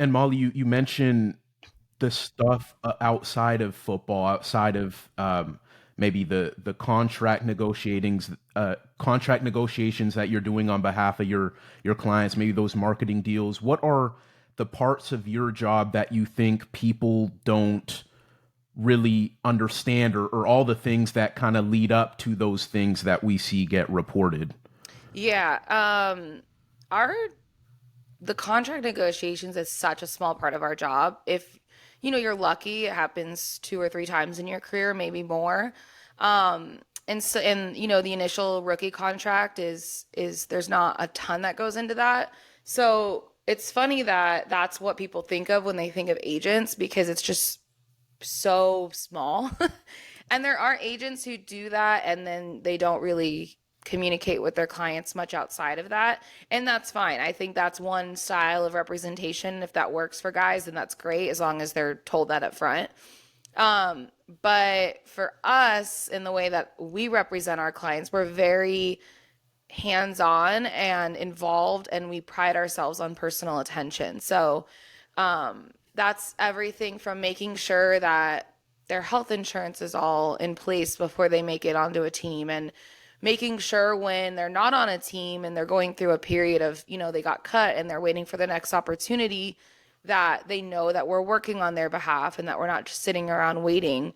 And Molly, you mentioned the stuff outside of football, outside of maybe the contract negotiations that you're doing on behalf of your clients, maybe those marketing deals. What are the parts of your job that you think people don't really understand, or all the things that kind of lead up to those things that we see get reported? Yeah, our the contract negotiations is such a small part of our job. If you're lucky, it happens two or three times in your career, maybe more. And the initial rookie contract is there's not a ton that goes into that. So it's funny that that's what people think of when they think of agents because it's just so small. And there are agents who do that and then they don't really communicate with their clients much outside of that. And that's fine. I think that's one style of representation. If that works for guys, then that's great as long as they're told that up front. Um, but for us, in the way that we represent our clients, we're very hands on and involved, and we pride ourselves on personal attention. So that's everything from making sure that their health insurance is all in place before they make it onto a team, and making sure when they're not on a team and they're going through a period of, they got cut and they're waiting for the next opportunity, that they know that we're working on their behalf and that we're not just sitting around waiting.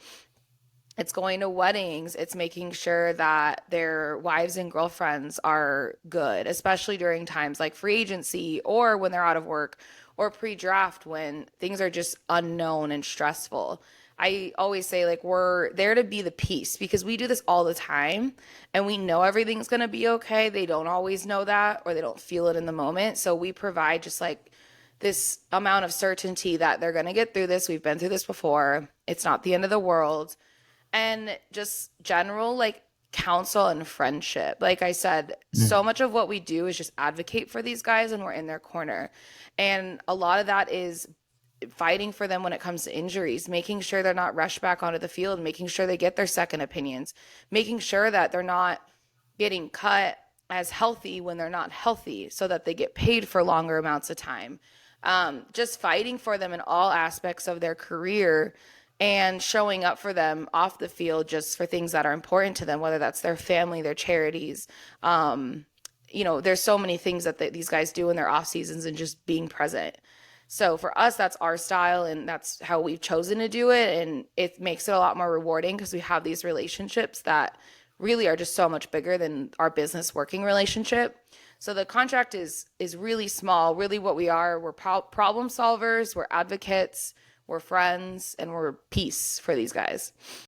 It's going to weddings. It's making sure that their wives and girlfriends are good, especially during times like free agency or when they're out of work or pre-draft when things are just unknown and stressful. I always say, like, we're there to be the peace because we do this all the time and we know everything's going to be okay. They don't always know that or they don't feel it in the moment. So we provide just like this amount of certainty that they're going to get through this. We've been through this before. It's not the end of the world, and just general like counsel and friendship. Like I said, so much of what we do is just advocate for these guys and we're in their corner. And a lot of that is fighting for them when it comes to injuries, making sure they're not rushed back onto the field, making sure they get their second opinions, making sure that they're not getting cut as healthy when they're not healthy so that they get paid for longer amounts of time. Just fighting for them in all aspects of their career and showing up for them off the field just for things that are important to them, whether that's their family, their charities. There's so many things that these guys do in their off seasons and just being present. So for us, that's our style and that's how we've chosen to do it. And it makes it a lot more rewarding because we have these relationships that really are just so much bigger than our business working relationship. So the contract is really small. Really, what we are, we're problem solvers, we're advocates, we're friends, and we're peace for these guys.